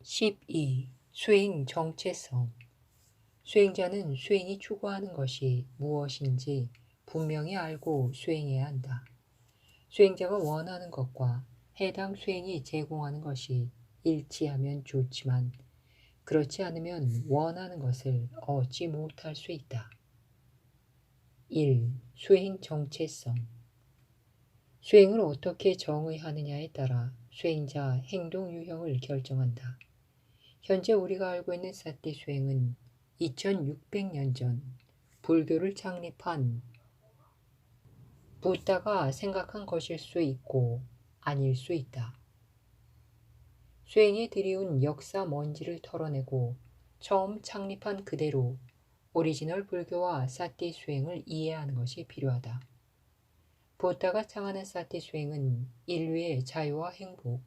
12. 수행 정체성. 수행자는 수행이 추구하는 것이 무엇인지 분명히 알고 수행해야 한다. 수행자가 원하는 것과 해당 수행이 제공하는 것이 일치하면 좋지만 그렇지 않으면 원하는 것을 얻지 못할 수 있다. 1. 수행 정체성. 수행을 어떻게 정의하느냐에 따라 수행자 행동 유형을 결정한다. 현재 우리가 알고 있는 사티 수행은 2600년 전 불교를 창립한 부다가 생각한 것일 수 있고 아닐 수 있다. 수행에 들이운 역사 먼지를 털어내고 처음 창립한 그대로 오리지널 불교와 사티 수행을 이해하는 것이 필요하다. 부다가 창안한 사티 수행은 인류의 자유와 행복,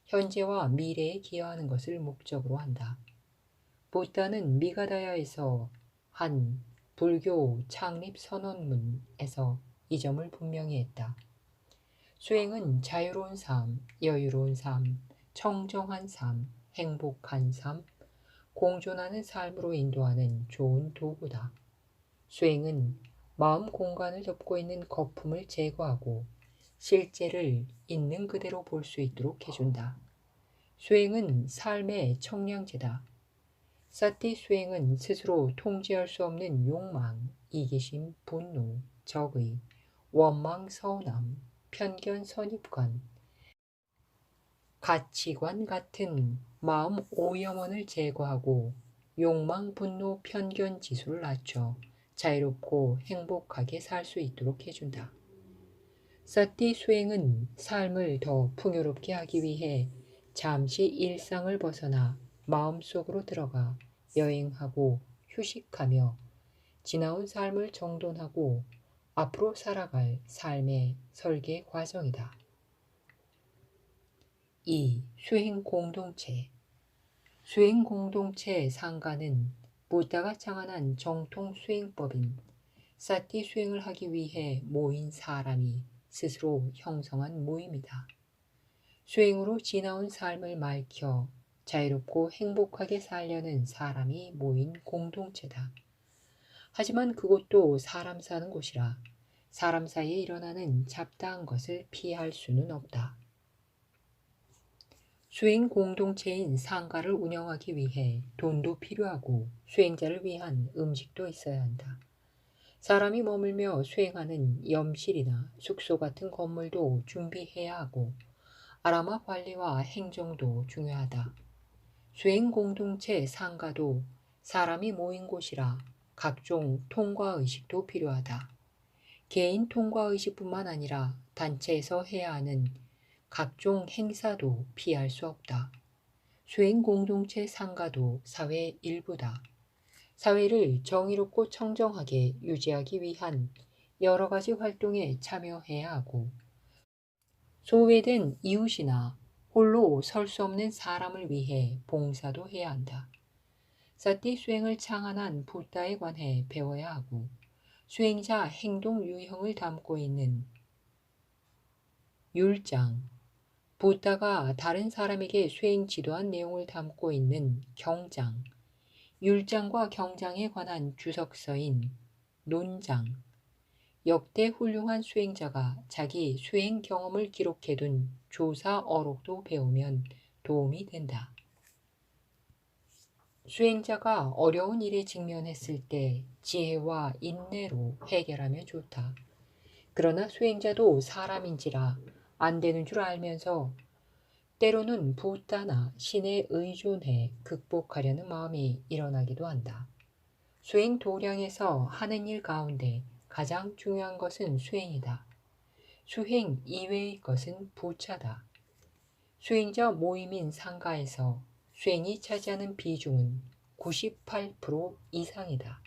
현재와 미래에 기여하는 것을 목적으로 한다. 부다는 미가다야에서 한 불교 창립 선언문에서 이 점을 분명히 했다. 수행은 자유로운 삶, 여유로운 삶, 청정한 삶, 행복한 삶, 공존하는 삶으로 인도하는 좋은 도구다. 수행은 마음 공간을 덮고 있는 거품을 제거하고 실제를 있는 그대로 볼 수 있도록 해준다. 수행은 삶의 청량제다. 사티 수행은 스스로 통제할 수 없는 욕망, 이기심, 분노, 적의, 원망, 서운함, 편견, 선입관, 가치관 같은 마음 오염원을 제거하고 욕망, 분노, 편견 지수를 낮춰 자유롭고 행복하게 살 수 있도록 해준다. 사티 수행은 삶을 더 풍요롭게 하기 위해 잠시 일상을 벗어나 마음속으로 들어가 여행하고 휴식하며 지나온 삶을 정돈하고 앞으로 살아갈 삶의 설계 과정이다. 2. 수행 공동체. 수행 공동체 상가는 부다가 창안한 정통 수행법인 사티 수행을 하기 위해 모인 사람이 스스로 형성한 모임이다. 수행으로 지나온 삶을 맑혀 자유롭고 행복하게 살려는 사람이 모인 공동체다. 하지만 그것도 사람 사는 곳이라 사람 사이에 일어나는 잡다한 것을 피할 수는 없다. 수행 공동체인 상가를 운영하기 위해 돈도 필요하고 수행자를 위한 음식도 있어야 한다. 사람이 머물며 수행하는 염실이나 숙소 같은 건물도 준비해야 하고 아라마 관리와 행정도 중요하다. 수행 공동체 상가도 사람이 모인 곳이라 각종 통과의식도 필요하다. 개인 통과의식뿐만 아니라 단체에서 해야 하는 각종 행사도 피할 수 없다. 수행 공동체 상가도 사회의 일부다. 사회를 정의롭고 청정하게 유지하기 위한 여러 가지 활동에 참여해야 하고 소외된 이웃이나 홀로 설 수 없는 사람을 위해 봉사도 해야 한다. 사티 수행을 창안한 부다에 관해 배워야 하고 수행자 행동 유형을 담고 있는 율장, 부다가 다른 사람에게 수행 지도한 내용을 담고 있는 경장, 율장과 경장에 관한 주석서인 논장, 역대 훌륭한 수행자가 자기 수행 경험을 기록해둔 조사 어록도 배우면 도움이 된다. 수행자가 어려운 일에 직면했을 때 지혜와 인내로 해결하면 좋다. 그러나 수행자도 사람인지라 안 되는 줄 알면서 때로는 부다나 신에 의존해 극복하려는 마음이 일어나기도 한다. 수행 도량에서 하는 일 가운데 가장 중요한 것은 수행이다. 수행 이외의 것은 부차다. 수행자 모임인 상가에서 수행이 차지하는 비중은 98% 이상이다.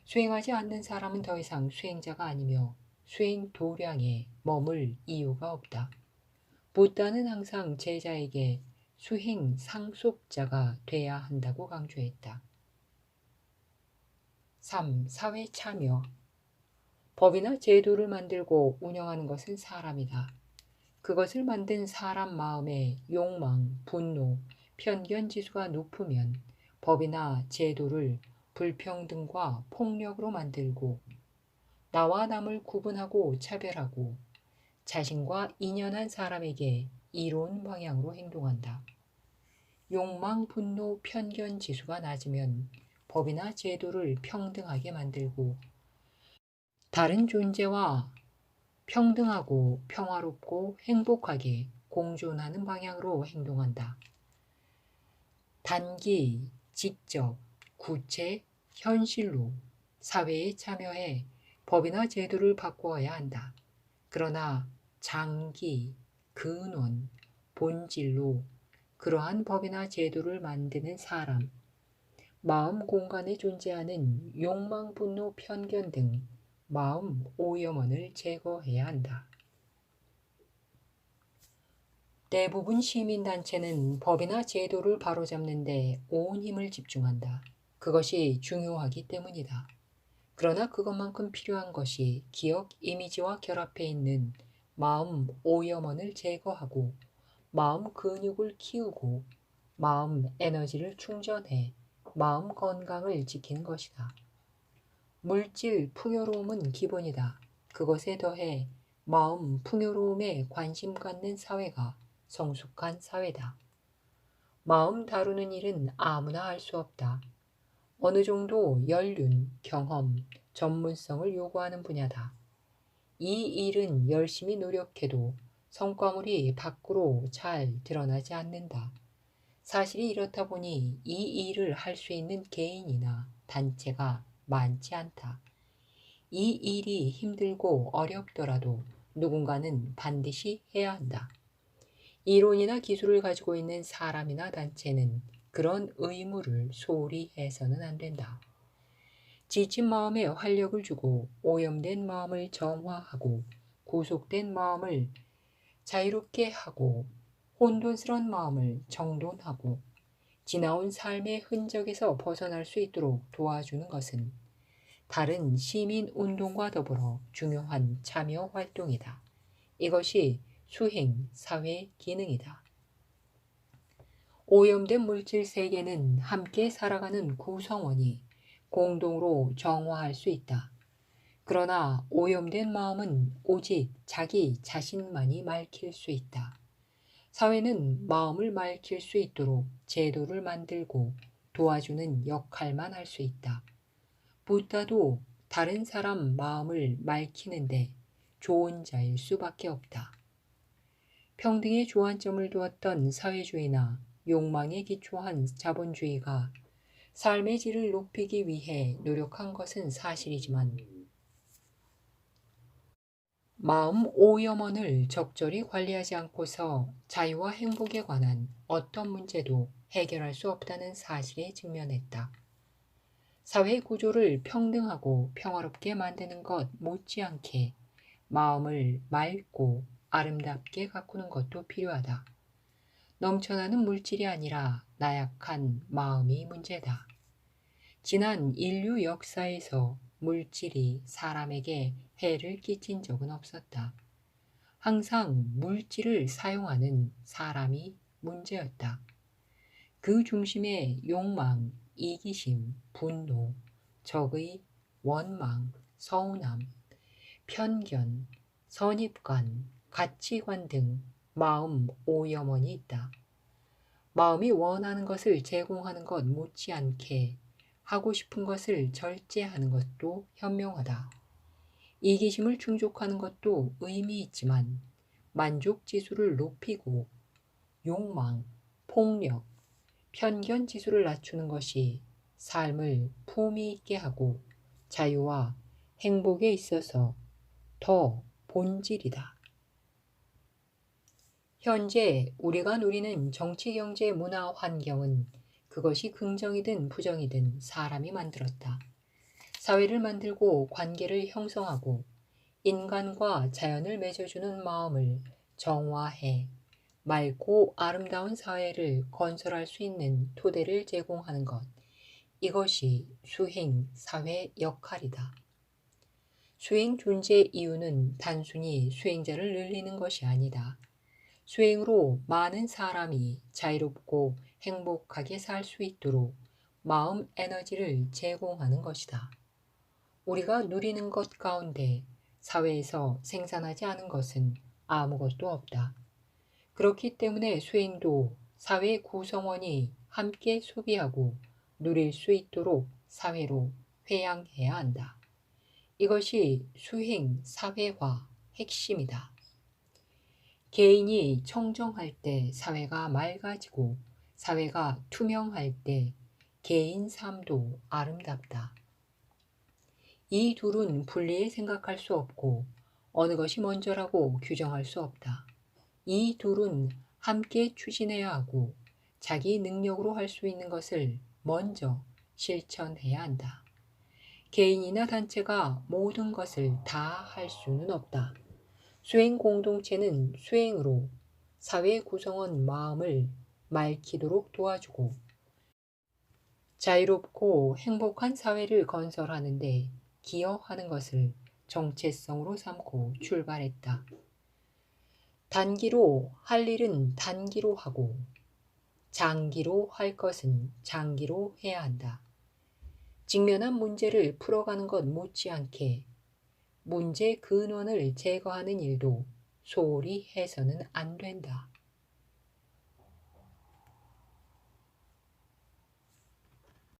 수행하지 않는 사람은 더 이상 수행자가 아니며 수행 도량에 머물 이유가 없다. 부다는 항상 제자에게 수행 상속자가 돼야 한다고 강조했다. 3. 사회 참여. 법이나 제도를 만들고 운영하는 것은 사람이다. 그것을 만든 사람 마음에 욕망, 분노, 편견 지수가 높으면 법이나 제도를 불평등과 폭력으로 만들고 나와 남을 구분하고 차별하고 자신과 인연한 사람에게 이로운 방향으로 행동한다. 욕망, 분노, 편견 지수가 낮으면 법이나 제도를 평등하게 만들고 다른 존재와 평등하고 평화롭고 행복하게 공존하는 방향으로 행동한다. 단기, 직접, 구체, 현실로 사회에 참여해 법이나 제도를 바꾸어야 한다. 그러나 장기, 근원, 본질로 그러한 법이나 제도를 만드는 사람, 마음 공간에 존재하는 욕망, 분노, 편견 등 마음 오염원을 제거해야 한다. 대부분 시민단체는 법이나 제도를 바로잡는 데 온 힘을 집중한다. 그것이 중요하기 때문이다. 그러나 그것만큼 필요한 것이 기억 이미지와 결합해 있는 마음 오염원을 제거하고 마음 근육을 키우고 마음 에너지를 충전해 마음 건강을 지키는 것이다. 물질 풍요로움은 기본이다. 그것에 더해 마음 풍요로움에 관심 갖는 사회가 성숙한 사회다. 마음 다루는 일은 아무나 할 수 없다. 어느 정도 연륜, 경험, 전문성을 요구하는 분야다. 이 일은 열심히 노력해도 성과물이 밖으로 잘 드러나지 않는다. 사실이 이렇다 보니 이 일을 할 수 있는 개인이나 단체가 많지 않다. 이 일이 힘들고 어렵더라도 누군가는 반드시 해야 한다. 이론이나 기술을 가지고 있는 사람이나 단체는 그런 의무를 소홀히 해서는 안 된다. 지친 마음에 활력을 주고 오염된 마음을 정화하고 구속된 마음을 자유롭게 하고 혼돈스러운 마음을 정돈하고 지나온 삶의 흔적에서 벗어날 수 있도록 도와주는 것은 다른 시민 운동과 더불어 중요한 참여 활동이다. 이것이 수행 사회 기능이다. 오염된 물질 세계는 함께 살아가는 구성원이 공동으로 정화할 수 있다. 그러나 오염된 마음은 오직 자기 자신만이 맑힐 수 있다. 사회는 마음을 맑힐 수 있도록 제도를 만들고 도와주는 역할만 할 수 있다. 부다도 다른 사람 마음을 맑히는데 좋은 자일 수밖에 없다. 평등의 조안점을 두었던 사회주의나 욕망에 기초한 자본주의가 삶의 질을 높이기 위해 노력한 것은 사실이지만 마음 오염원을 적절히 관리하지 않고서 자유와 행복에 관한 어떤 문제도 해결할 수 없다는 사실에 직면했다. 사회 구조를 평등하고 평화롭게 만드는 것 못지않게 마음을 맑고 아름답게 가꾸는 것도 필요하다. 넘쳐나는 물질이 아니라 나약한 마음이 문제다. 지난 인류 역사에서 물질이 사람에게 해를 끼친 적은 없었다. 항상 물질을 사용하는 사람이 문제였다. 그 중심에 욕망, 이기심, 분노, 적의, 원망, 서운함, 편견, 선입관, 가치관 등 마음 오염원이 있다. 마음이 원하는 것을 제공하는 것 못지않게 하고 싶은 것을 절제하는 것도 현명하다. 이기심을 충족하는 것도 의미 있지만 만족 지수를 높이고 욕망, 폭력, 편견 지수를 낮추는 것이 삶을 품위 있게 하고 자유와 행복에 있어서 더 본질이다. 현재 우리가 누리는 정치, 경제, 문화 환경은 그것이 긍정이든 부정이든 사람이 만들었다. 사회를 만들고 관계를 형성하고 인간과 자연을 맺어주는 마음을 정화해 맑고 아름다운 사회를 건설할 수 있는 토대를 제공하는 것. 이것이 수행 사회 역할이다. 수행 존재 이유는 단순히 수행자를 늘리는 것이 아니다. 수행으로 많은 사람이 자유롭고 행복하게 살 수 있도록 마음 에너지를 제공하는 것이다. 우리가 누리는 것 가운데 사회에서 생산하지 않은 것은 아무것도 없다. 그렇기 때문에 수행도 사회 구성원이 함께 소비하고 누릴 수 있도록 사회로 회양해야 한다. 이것이 수행 사회화 핵심이다. 개인이 청정할 때 사회가 맑아지고 사회가 투명할 때 개인 삶도 아름답다. 이 둘은 분리해 생각할 수 없고 어느 것이 먼저라고 규정할 수 없다. 이 둘은 함께 추진해야 하고 자기 능력으로 할 수 있는 것을 먼저 실천해야 한다. 개인이나 단체가 모든 것을 다 할 수는 없다. 수행 공동체는 수행으로 사회 구성원 마음을 맑히도록 도와주고 자유롭고 행복한 사회를 건설하는 데 기여하는 것을 정체성으로 삼고 출발했다. 단기로 할 일은 단기로 하고 장기로 할 것은 장기로 해야 한다. 직면한 문제를 풀어가는 것 못지않게 문제 근원을 제거하는 일도 소홀히 해서는 안 된다.